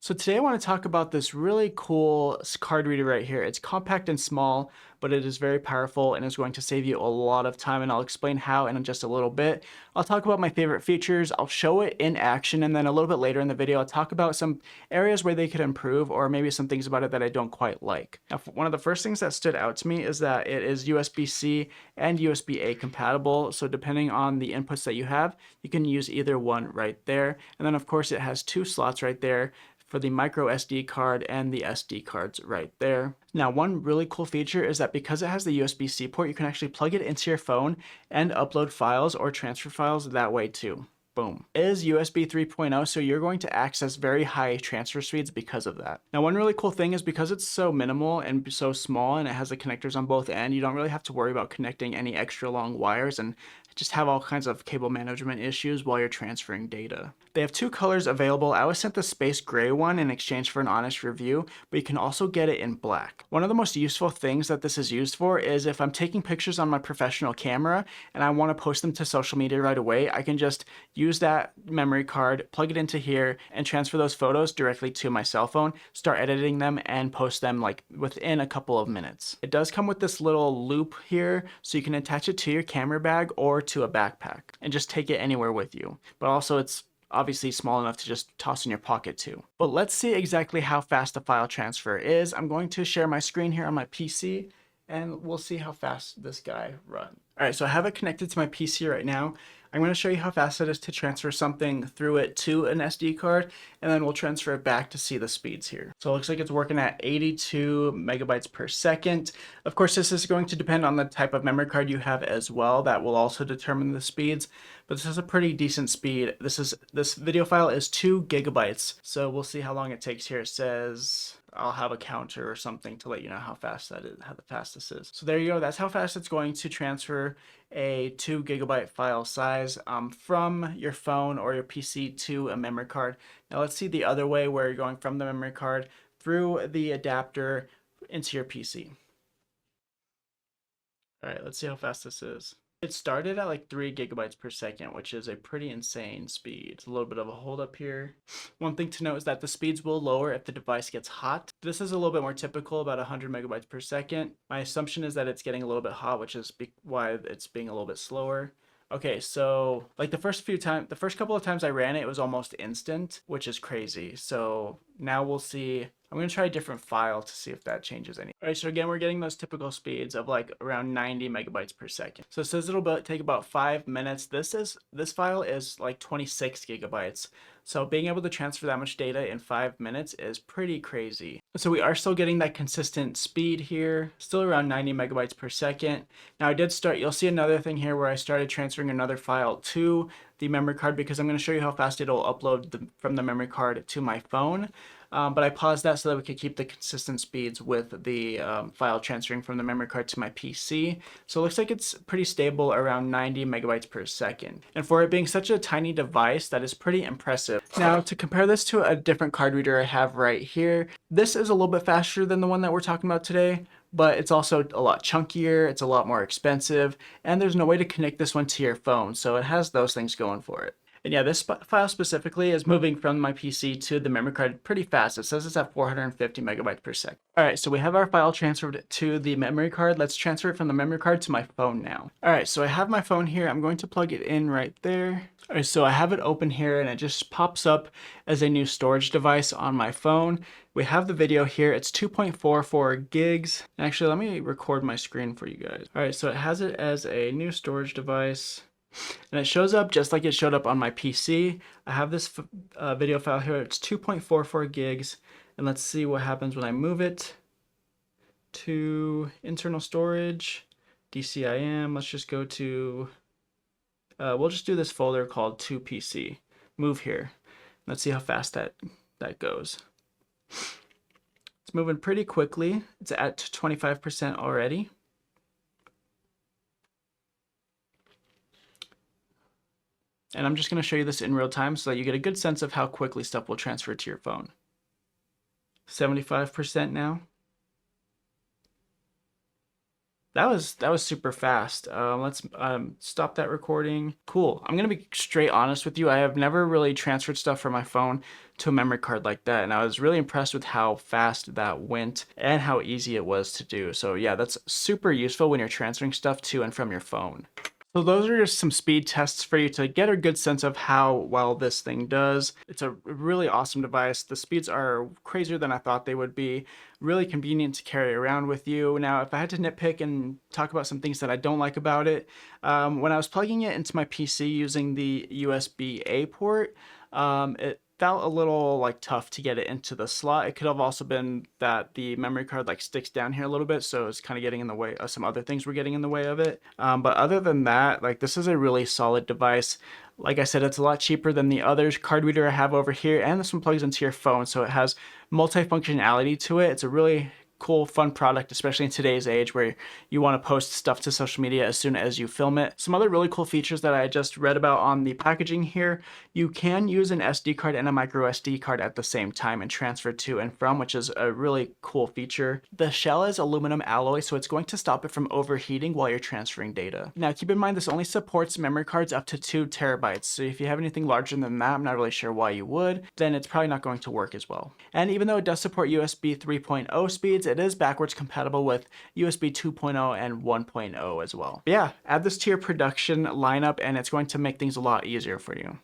So today I want to talk about this really cool card reader right here. It's compact and small, but it is very powerful and is going to save you a lot of time, and I'll explain how in just a little bit. I'll talk about my favorite features, I'll show it in action, and then a little bit later in the video I'll talk about some areas where they could improve or maybe some things about it that I don't quite like. Now, one of the first things that stood out to me is that it is USB-C and USB-A compatible, so depending on the inputs that you have, you can use either one right there. And then of course it has two slots right there for the microSD card and the SD cards right there. Now, one really cool feature is that because it has the USB-C port, you can actually plug it into your phone and upload files or transfer files that way too. Boom. It is USB 3.0, so you're going to access very high transfer speeds because of that. Now, one really cool thing is because it's so minimal and so small and it has the connectors on both ends, you don't really have to worry about connecting any extra long wires and just have all kinds of cable management issues while you're transferring data. They have two colors available. I was sent the space gray one in exchange for an honest review, but you can also get it in black. One of the most useful things that this is used for is if I'm taking pictures on my professional camera and I want to post them to social media right away, I can just use that memory card, plug it into here, and transfer those photos directly to my cell phone, start editing them, and post them like within a couple of minutes. It does come with this little loop here, so you can attach it to your camera bag or to a backpack and just take it anywhere with you. But also it's obviously small enough to just toss in your pocket too. But let's see exactly how fast the file transfer is. I'm going to share my screen here on my PC and we'll see how fast this guy runs. All right, so I have it connected to my PC right now. I'm going to show you how fast it is to transfer something through it to an SD card, and then we'll transfer it back to see the speeds here. So it looks like it's working at 82 megabytes per second. Of course, this is going to depend on the type of memory card you have as well. That will also determine the speeds, but this is a pretty decent speed. This video file is 2 gigabytes. So we'll see how long it takes here. It says I'll have a counter or something to let you know how fast that is, how fast this is. So there you go. That's how fast it's going to transfer a 2 gigabyte file size from your phone or your PC to a memory card. Now let's see the other way where you're going from the memory card through the adapter into your PC. All right, let's see how fast this is. It started at like 3 gigabytes per second, which is a pretty insane speed. It's a little bit of a hold up here. One thing to note is that the speeds will lower if the device gets hot. This is a little bit more typical, about 100 megabytes per second. My assumption is that it's getting a little bit hot, which is why it's being a little bit slower. Okay, so like the first couple of times I ran it, it was almost instant, which is crazy. So now we'll see. I'm going to try a different file to see if that changes any. All right, so again, we're getting those typical speeds of like around 90 megabytes per second. So it says it'll take about 5 minutes. This file is like 26 gigabytes. So being able to transfer that much data in 5 minutes is pretty crazy. So we are still getting that consistent speed here, still around 90 megabytes per second. Now you'll see another thing here where I started transferring another file to the memory card because I'm going to show you how fast it'll upload from the memory card to my phone. But I paused that so that we could keep the consistent speeds with the file transferring from the memory card to my PC. So it looks like it's pretty stable around 90 megabytes per second. And for it being such a tiny device, that is pretty impressive. Now, to compare this to a different card reader I have right here, this is a little bit faster than the one that we're talking about today, but it's also a lot chunkier, it's a lot more expensive, and there's no way to connect this one to your phone, so it has those things going for it. And yeah, this file specifically is moving from my PC to the memory card pretty fast. It says it's at 450 megabytes per second. All right, so we have our file transferred to the memory card. Let's transfer it from the memory card to my phone now. All right, so I have my phone here. I'm going to plug it in right there. All right, so I have it open here and it just pops up as a new storage device on my phone. We have the video here. It's 2.44 gigs. Actually, let me record my screen for you guys. All right, so it has it as a new storage device. And it shows up just like it showed up on my PC. I have this video file here. It's 2.44 gigs. And let's see what happens when I move it to internal storage, DCIM. Let's just go to, we'll just do this folder called 2PC. Move here. Let's see how fast that goes. It's moving pretty quickly. It's at 25% already. And I'm just going to show you this in real time so that you get a good sense of how quickly stuff will transfer to your phone. 75% now. That was super fast. Let's stop that recording. Cool. I'm gonna be straight honest with you. I have never really transferred stuff from my phone to a memory card like that, and I was really impressed with how fast that went and how easy it was to do. So yeah, that's super useful when you're transferring stuff to and from your phone. So those are just some speed tests for you to get a good sense of how well this thing does. It's a really awesome device. The speeds are crazier than I thought they would be. Really convenient to carry around with you. Now, if I had to nitpick and talk about some things that I don't like about it, when I was plugging it into my PC using the USB-A port, it felt a little like tough to get it into the slot. It could have also been that the memory card like sticks down here a little bit, so it's kind of getting in the way. Some other things were getting in the way of it. But other than that, like this is a really solid device. Like I said, it's a lot cheaper than the other card reader I have over here, and this one plugs into your phone, so it has multifunctionality to it. It's a really cool, fun product, especially in today's age where you want to post stuff to social media as soon as you film it. Some other really cool features that I just read about on the packaging here, you can use an SD card and a micro SD card at the same time and transfer to and from, which is a really cool feature. The shell is aluminum alloy, so it's going to stop it from overheating while you're transferring data. Now keep in mind this only supports memory cards up to 2 terabytes, so if you have anything larger than that, I'm not really sure why you would, then it's probably not going to work as well. And even though it does support USB 3.0 speeds, it is backwards compatible with USB 2.0 and 1.0 as well. But yeah, add this to your production lineup and it's going to make things a lot easier for you.